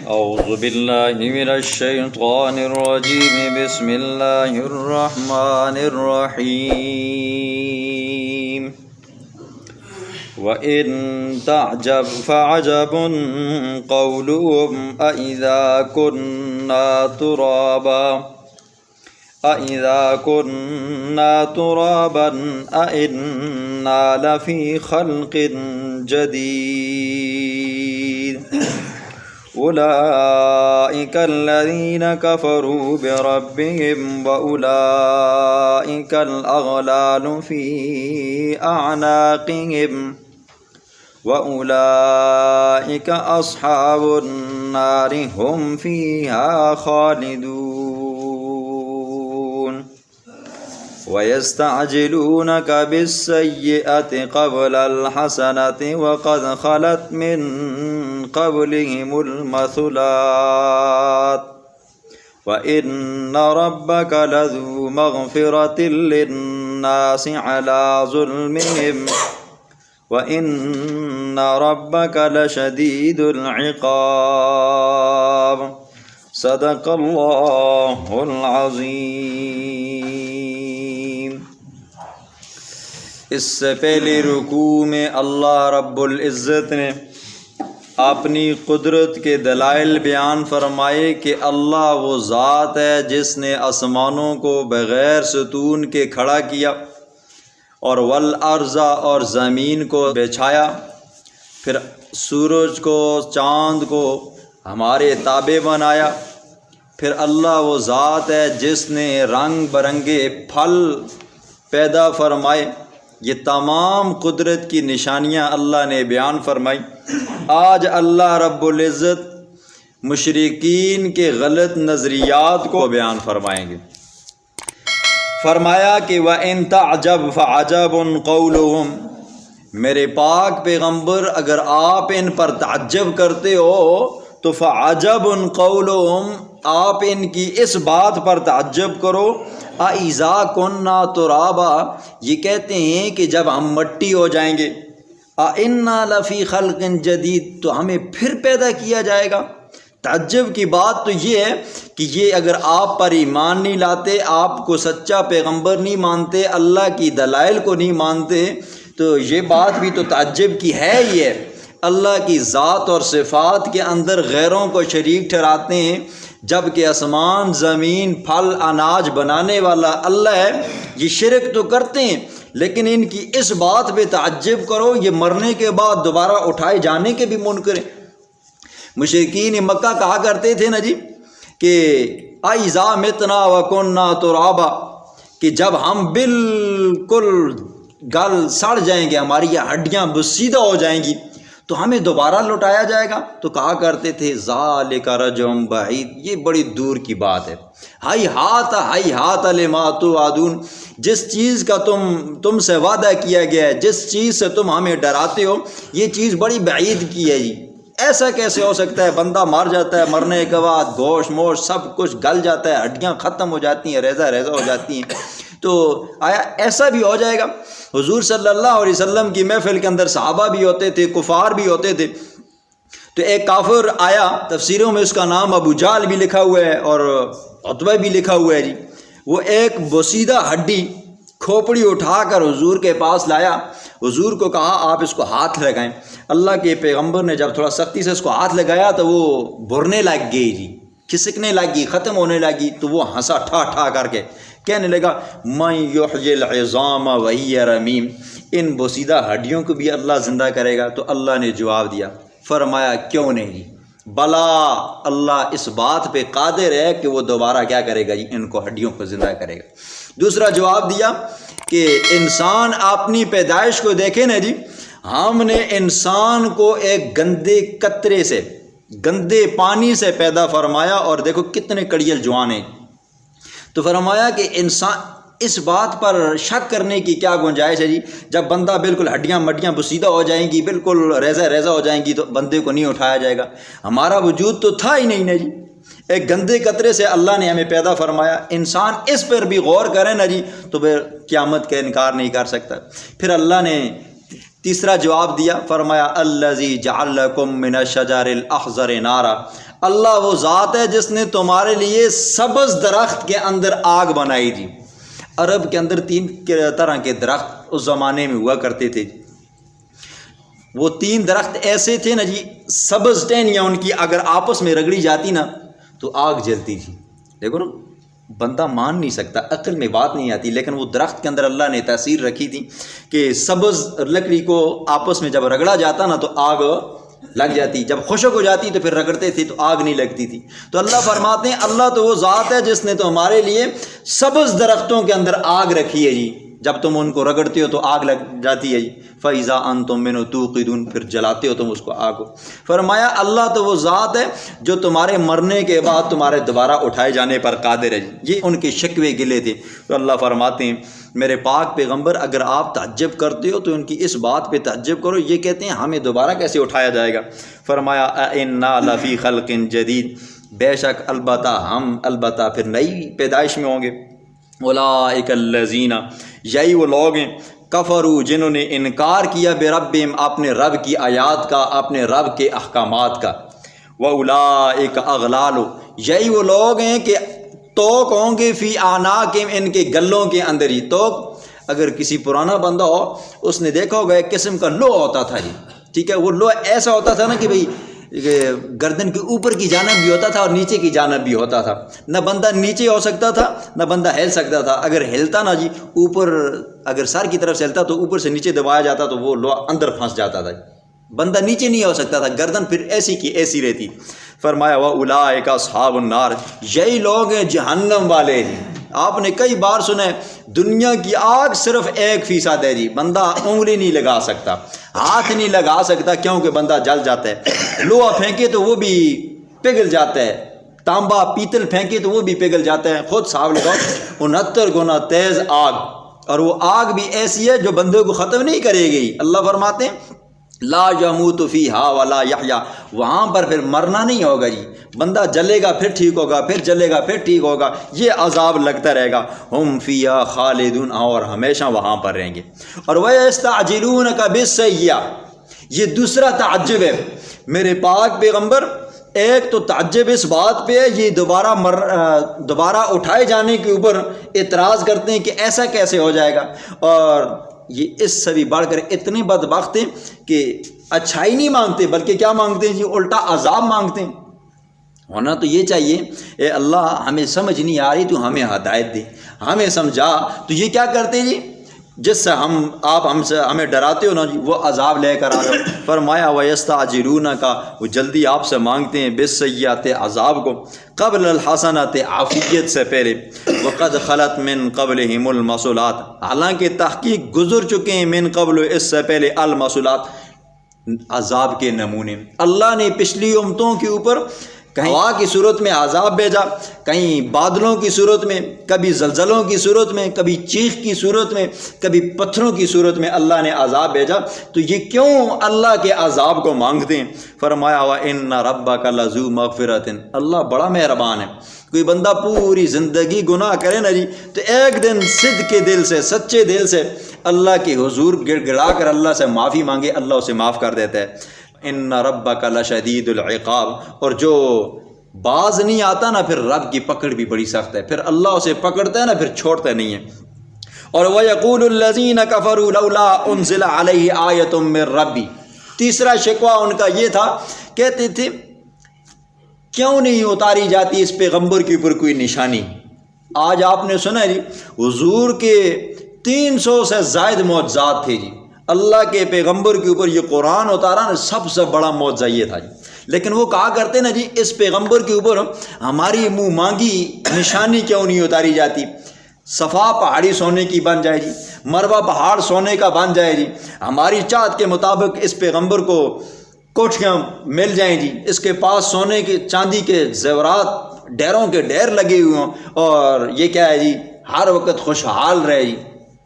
أعوذ بالله من الشيطان الرجيم بسم الله الرحمن الرحيم وإن تعجب فعجب قولهم أإذا كنا ترابا أإنا لفي خلق جديد أولئك الذين كفروا بربهم وأولئك الأغلال في أعناقهم وأولئك أصحاب النار هم فيها خالدون ويستعجلونك بالسيئة قبل الحسنة وقد خلت من قبلهم المثلات وإن ربك لذو مغفرة للناس على ظلمهم وإن ربك لشديد العقاب صدق الله العظیم۔ اس سے پہلے رکوع میں اللہ رب العزت نے اپنی قدرت کے دلائل بیان فرمائے کہ اللہ وہ ذات ہے جس نے آسمانوں کو بغیر ستون کے کھڑا کیا اور والارض اور زمین کو بچھایا، پھر سورج کو چاند کو ہمارے تابع بنایا، پھر اللہ وہ ذات ہے جس نے رنگ برنگے پھل پیدا فرمائے۔ یہ تمام قدرت کی نشانیاں اللہ نے بیان فرمائی۔ آج اللہ رب العزت مشرکین کے غلط نظریات کو بیان فرمائیں گے۔ فرمایا کہ وَإِن تَعْجَبْ فَعَجَبٌ قَوْلُهُمْ، میرے پاک پیغمبر اگر آپ ان پر تعجب کرتے ہو تو فَعَجَبٌ قَوْلُهُمْ، آپ ان کی اس بات پر تعجب کرو اَإِذَا كُنَّا تُرَابًا، یہ کہتے ہیں کہ جب ہم مٹی ہو جائیں گے، أَإِنَّا لَفِي خَلْقٍ جَدِيدٍ، تو ہمیں پھر پیدا کیا جائے گا۔ تعجب کی بات تو یہ ہے کہ یہ اگر آپ پر ایمان نہیں لاتے، آپ کو سچا پیغمبر نہیں مانتے، اللہ کی دلائل کو نہیں مانتے، تو یہ بات بھی تو تعجب کی ہے ہی ہے۔ اللہ کی ذات اور صفات کے اندر غیروں کو شریک ٹھہراتے ہیں، جبکہ آسمان زمین پھل اناج بنانے والا اللہ ہے۔ یہ شرک تو کرتے ہیں، لیکن ان کی اس بات پہ تعجب کرو، یہ مرنے کے بعد دوبارہ اٹھائے جانے کے بھی منکر ہیں۔ مشرکین مکہ کہا کرتے تھے نا جی کہ اِذَا مِتْنَا وَكُنَّا تُرَابًا، کہ جب ہم بالکل گل سڑ جائیں گے، ہماری یہ ہڈیاں بسیدہ ہو جائیں گی تو ہمیں دوبارہ لوٹایا جائے گا، تو کہا کرتے تھے ذَلِكَ رَجْعٌ بَعِيدٌ، یہ بڑی دور کی بات ہے۔ ہیہات لما توعدون، جس چیز کا تم سے وعدہ کیا گیا ہے، جس چیز سے تم ہمیں ڈراتے ہو، یہ چیز بڑی بعید کی ہے جی۔ ایسا کیسے ہو سکتا ہے؟ بندہ مر جاتا ہے، مرنے کے بعد گوشت موش سب کچھ گل جاتا ہے، ہڈیاں ختم ہو جاتی ہیں، ریزہ ہو جاتی ہیں، تو آیا ایسا بھی ہو جائے گا؟ حضور صلی اللہ علیہ وسلم کی محفل کے اندر صحابہ بھی ہوتے تھے، کفار بھی ہوتے تھے، تو ایک کافر آیا، تفسیروں میں اس کا نام ابو جہل بھی لکھا ہوا ہے اور عتبہ بھی لکھا ہوا ہے جی۔ وہ ایک بسیدہ ہڈی کھوپڑی اٹھا کر حضور کے پاس لایا، حضور کو کہا آپ اس کو ہاتھ لگائیں۔ اللہ کے پیغمبر نے جب تھوڑا سختی سے اس کو ہاتھ لگایا تو وہ بھرنے لگ گئی جی، کھسکنے لگی، ختم ہونے لگی، تو وہ ہنسا ٹھا ٹھا کر کے، کہنے لگا من یحیی العظام وہی رمیم، ان بوسیدہ ہڈیوں کو بھی اللہ زندہ کرے گا؟ تو اللہ نے جواب دیا، فرمایا کیوں نہیں، بلا اللہ اس بات پہ قادر ہے کہ وہ دوبارہ کیا کرے گا جی، ان کو ہڈیوں کو زندہ کرے گا۔ دوسرا جواب دیا کہ انسان اپنی پیدائش کو دیکھے نا جی، ہم نے انسان کو ایک گندے قطرے سے، گندے پانی سے پیدا فرمایا، اور دیکھو کتنے کڑیل جوان ہیں، تو فرمایا کہ انسان اس بات پر شک کرنے کی کیا گنجائش ہے جی؟ جب بندہ بالکل ہڈیاں مڈیاں بسیدہ ہو جائیں گی، بالکل ریزہ ہو جائیں گی، تو بندے کو نہیں اٹھایا جائے گا؟ ہمارا وجود تو تھا ہی نہیں نا جی، ایک گندے قطرے سے اللہ نے ہمیں پیدا فرمایا۔ انسان اس پر بھی غور کرے نا جی تو پھر قیامت کا انکار نہیں کر سکتا۔ پھر اللہ نے تیسرا جواب دیا، فرمایا الذی جعل لکم من الشجر الاخضر نارا، اللہ وہ ذات ہے جس نے تمہارے لیے سبز درخت کے اندر آگ بنائی تھی۔ عرب کے اندر 3 طرح کے درخت اس زمانے میں ہوا کرتے تھے۔ وہ 3 درخت ایسے تھے نا جی، سبز ٹہنیاں ان کی اگر آپس میں رگڑی جاتی نا تو آگ جلتی تھی۔ دیکھو نا، بندہ مان نہیں سکتا، عقل میں بات نہیں آتی، لیکن وہ درخت کے اندر اللہ نے تاثیر رکھی تھی کہ سبز لکڑی کو آپس میں جب رگڑا جاتا نا تو آگ لگ جاتی، جب خشک ہو جاتی تو پھر رگڑتے تھے تو آگ نہیں لگتی تھی۔ تو اللہ فرماتے ہیں اللہ تو وہ ذات ہے جس نے تو ہمارے لیے سبز درختوں کے اندر آگ رکھی ہے جی، جب تم ان کو رگڑتے ہو تو آگ لگ جاتی ہے جی۔ فَإِذَا أَنْتُم مِّنْهُ تُوقِدُونَ، پھر جلاتے ہو تم اس کو آگ کو۔ فرمایا اللہ تو وہ ذات ہے جو تمہارے مرنے کے بعد تمہارے دوبارہ اٹھائے جانے پر قادر ہے جی۔ یہ ان کے شکوے گلے تھے۔ تو اللہ فرماتے ہیں میرے پاک پیغمبر اگر آپ تعجب کرتے ہو تو ان کی اس بات پہ تعجب کرو، یہ کہتے ہیں ہمیں دوبارہ کیسے اٹھایا جائے گا۔ فرمایا اِنَّا لَفِي خَلْقٍ جَدِيدٍ، بے شک البتہ پھر نئی پیدائش میں ہوں گے۔ اولئک الذین، یہی وہ لوگ ہیں کفروا جنہوں نے انکار کیا بربہم، اپنے رب کی آیات کا، اپنے رب کے احکامات کا۔ واولئک اغلال، یہی وہ لوگ ہیں کہ توق ہوں گے فی اعناقہم، ان کے گلوں کے اندر ہی۔ توق اگر کسی پرانا بندہ ہو اس نے دیکھا ہوگا ایک قسم کا لو ہوتا تھا جی، ٹھیک ہے، وہ لو ایسا ہوتا تھا نا کہ بھئی گردن کے اوپر کی جانب بھی ہوتا تھا اور نیچے کی جانب بھی ہوتا تھا، نہ بندہ نیچے ہو سکتا تھا نہ بندہ ہل سکتا تھا۔ اگر ہلتا نا جی اوپر، اگر سر کی طرف سے ہلتا تو اوپر سے نیچے دبایا جاتا تو وہ لوہا اندر پھنس جاتا تھا، بندہ نیچے نہیں ہو سکتا تھا، گردن پھر ایسی کی ایسی رہتی۔ فرمایا وَأُولَئِكَ أَصْحَابُ النَّارِ، یہی لوگ ہیں جہنم والے ہیں۔ آپ نے کئی بار سنا ہے دنیا کی آگ صرف 1% ہے جی، بندہ انگلی نہیں لگا سکتا، ہاتھ نہیں لگا سکتا، کیونکہ بندہ جل جاتا ہے۔ لوہا پھینکے تو وہ بھی پگھل جاتا ہے، تانبا پیتل پھینکے تو وہ بھی پگھل جاتا ہے۔ خود صاحب لگاؤ 69 گنا تیز آگ، اور وہ آگ بھی ایسی ہے جو بندے کو ختم نہیں کرے گی۔ اللہ فرماتے ہیں لا یموت فیہا ولا یحیا، وہاں پر پھر مرنا نہیں ہوگا جی، بندہ جلے گا پھر ٹھیک ہوگا، پھر جلے گا پھر ٹھیک ہوگا، یہ عذاب لگتا رہے گا۔ ہم فیہا خالدون، اور ہمیشہ وہاں پر رہیں گے۔ اور وَيَسْتَعْجِلُونَكَ بِالسَّيِّئَةِ، یہ دوسرا تعجب ہے میرے پاک پیغمبر۔ ایک تو تعجب اس بات پہ ہے یہ دوبارہ اٹھائے جانے کے اوپر اعتراض کرتے ہیں کہ ایسا کیسے ہو جائے گا، اور یہ اس سے بھی بڑھ کر اتنے بدبخت ہیں کہ اچھائی نہیں مانگتے بلکہ کیا مانگتے ہیں جی، الٹا عذاب مانگتے ہیں۔ ہونا تو یہ چاہیے اے اللہ ہمیں سمجھ نہیں آ رہی تو ہمیں ہدایت دے، ہمیں سمجھا، تو یہ کیا کرتے جی، جس سے آپ ہمیں ڈراتے ہو نا جی وہ عذاب لے کر آ جاؤ۔ فرمایا وَيَسْتَعْجِلُونَكَ، وہ جلدی آپ سے مانگتے ہیں بِالسَّيِّئَةِ عذاب کو، قبل الحسنۃ عافیت سے پہلے، وقد خلت من قبلہم المثلات، حالانکہ تحقیق گزر چکے ہیں من قبل، اس سے پہلے المثلات، عذاب کے نمونے۔ اللہ نے پچھلی امتوں کے اوپر کہیں ہوا کی صورت میں عذاب بھیجا، کہیں بادلوں کی صورت میں، کبھی زلزلوں کی صورت میں، کبھی چیخ کی صورت میں، کبھی پتھروں کی صورت میں اللہ نے عذاب بھیجا۔ تو یہ کیوں اللہ کے عذاب کو مانگتے ہیں؟ فرمایا وَإِنَّ رَبَّكَ لَذُو مَغْفِرَةٍ، اللہ بڑا مہربان ہے۔ کوئی بندہ پوری زندگی گناہ کرے نا جی تو ایک دن صدق کے دل سے، سچے دل سے اللہ کے حضور گڑ گڑا کر اللہ سے معافی مانگے، اللہ اسے معاف کر دیتا ہے۔ ان ربک لشدید العقاب، اور جو باز نہیں آتا نا پھر رب کی پکڑ بھی بڑی سخت ہے، پھر اللہ اسے پکڑتا ہے نا پھر چھوڑتا نہیں ہے۔ اور وَيَقُولُ الَّذِينَ كَفَرُوا لَوْلَا أُنزِلَ عَلَيْهِ آيَةٌ مِّن رَّبِّهِ، تیسرا شکوہ ان کا یہ تھا، کہتے تھے کیوں نہیں اتاری جاتی اس پیغمبر کے اوپر کوئی نشانی۔ آج آپ نے سنا ہے جی حضور کے 300 سے زائد معجزات تھے جی، اللہ کے پیغمبر کے اوپر یہ قرآن اتارا نا سب سے بڑا معجزہ یہ تھا جی، لیکن وہ کہا کرتے نا جی اس پیغمبر کے اوپر ہماری منہ مانگی نشانی کیوں نہیں اتاری جاتی، صفا پہاڑی سونے کی بن جائے جی، مروہ پہاڑ سونے کا بن جائے جی، ہماری چاہت کے مطابق اس پیغمبر کو کوٹھیاں مل جائیں جی، اس کے پاس سونے کے چاندی کے زیورات ڈیروں کے ڈیر لگے ہوئے ہوں، اور یہ کیا ہے جی ہر وقت خوشحال رہے جی۔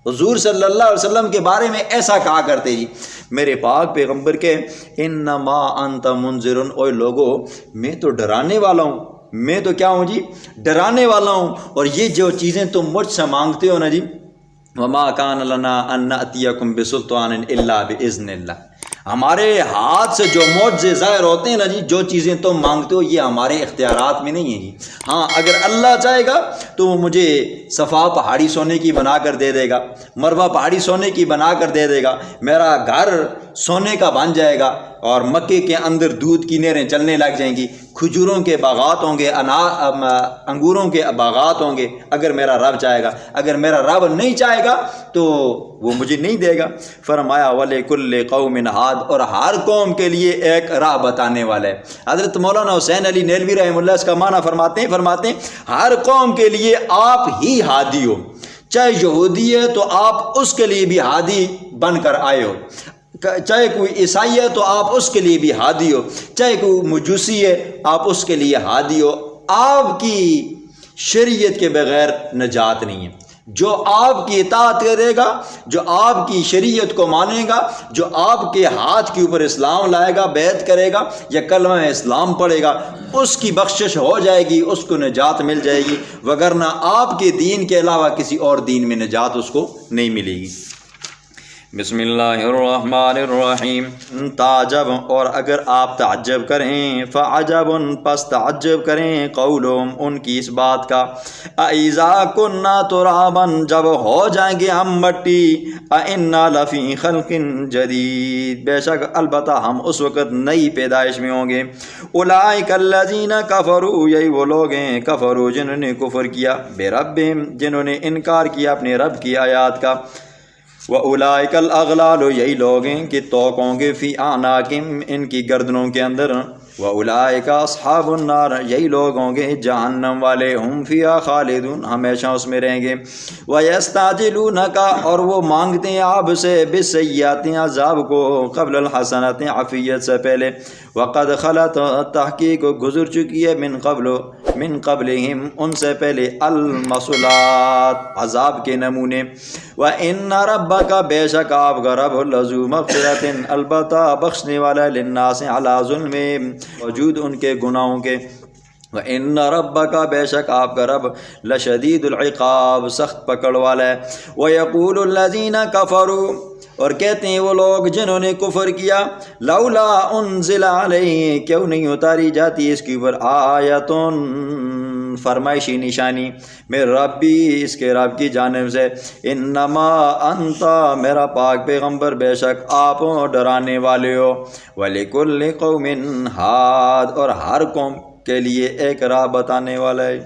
حضور صلی اللہ علیہ وسلم کے بارے میں ایسا کہا کرتے جی میرے پاک پیغمبر کے انما انت منذر، اوے لوگو میں تو ڈرانے والا ہوں، میں تو کیا ہوں جی ڈرانے والا ہوں، اور یہ جو چیزیں تم مجھ سے مانگتے ہو نا جی وما کان لنا ان ناتیکم بسلطان الا باذن اللہ، ہمارے ہاتھ سے جو معجزے ظاہر ہوتے ہیں نا جی، جو چیزیں تم مانگتے ہو یہ ہمارے اختیارات میں نہیں ہیں جی۔ ہاں اگر اللہ چاہے گا تو وہ مجھے صفا پہاڑی سونے کی بنا کر دے دے گا، مروہ پہاڑی سونے کی بنا کر دے دے گا، میرا گھر سونے کا بن جائے گا، اور مکے کے اندر دودھ کی نہریں چلنے لگ جائیں گی، کھجوروں کے باغات ہوں گے، انگوروں کے باغات ہوں گے، اگر میرا رب چاہے گا۔ اگر میرا رب نہیں چاہے گا تو وہ مجھے نہیں دے گا۔ فرمایا وَلِكُلِّ قَوْمٍ ہَادٍ، اور ہر قوم کے لیے ایک راہ بتانے والا ہے۔ حضرت مولانا حسین علی نیلوی رحمہ اللہ اس کا معنی فرماتے ہیں ہر قوم کے لیے آپ ہی ہادی ہو، چاہے یہودی ہے تو آپ اس کے لیے بھی ہادی بن کر آئے ہو، چاہے کوئی عیسائی ہے تو آپ اس کے لیے بھی ہادی ہو، چاہے کوئی مجوسی ہے آپ اس کے لیے ہادی ہو۔ آپ کی شریعت کے بغیر نجات نہیں ہے۔ جو آپ کی اطاعت کرے گا، جو آپ کی شریعت کو مانے گا، جو آپ کے ہاتھ کے اوپر اسلام لائے گا، بیعت کرے گا یا کلمہ اسلام پڑھے گا، اس کی بخشش ہو جائے گی، اس کو نجات مل جائے گی، وگرنہ آپ کے دین کے علاوہ کسی اور دین میں نجات اس کو نہیں ملے گی۔ بسم اللہ الرحمن الرحیم۔ تعجب، اور اگر آپ تعجب کریں، فعجب، پس تعجب کریں، قولہم، ان کی اس بات کا، اَإِذَا كُنَّا تُرَابًا، جب ہو جائیں گے ہم مٹی، اَإِنَّا لَفِي خَلْقٍ جَدِيدٍ، بے شک البتہ ہم اس وقت نئی پیدائش میں ہوں گے۔ اولئک الذین کفروا، یہی وہ لوگ ہیں کفروا جنہوں نے کفر کیا، بربہم، جنہوں نے انکار کیا اپنے رب کی آیات کا، وَأُولَئِكَ الْأَغْلَالُ، یہی لوگ ہیں کہ توق ہوں گے، فی اعناقہم، ان کی گردنوں کے اندر، وَأُولَئِكَ أَصْحَابُ النَّارِ، یہی لوگ ہوں گے جہنم والے، ہم فیہا خالدون، ہمیشہ اس میں رہیں گے۔ وَيَسْتَعْجِلُونَكَ، اور وہ مانگتے ہیں آپ سے، بِالسَّيِّئَاتِ، عذاب کو، قبل الحسنات، عافیت سے پہلے، وقد خلت، تحقیق گزر چکی ہے، من قبلہم، ان سے پہلے، المثلات، عذاب کے نمونے۔ وَإِنَّ رَبَّكَ، بے شک آپ کا رب، لَذُو مَغْفِرَةٍ، البتہ بخشنے والا، لِلنَّاسِ، عَلَىٰ ظُلْمِهِمْ، وجود ان کے گناہوں کے۔ وَإِنَّ رَبَّكَ، بے شک آپ کا رب، لَشَدِيدُ الْعِقَابِ، سخت پکڑ والا ہے۔ وَيَقُولُ الَّذِينَ كَفَرُوا، اور کہتے ہیں وہ لوگ جنہوں نے کفر کیا، لولا انزل علیہ، کیوں نہیں اتاری جاتی اس کے اوپر، آیتun، فرمائشی نشانی، میرے ربی، اس کے رب کی جانب سے، انما انت، میرا پاک پیغمبر، بے شک آپ ڈرانے والے ہو، وَلِكُلِّ قَوْمٍ ہاد، اور ہر قوم کے لیے ایک راہ بتانے والا ہے۔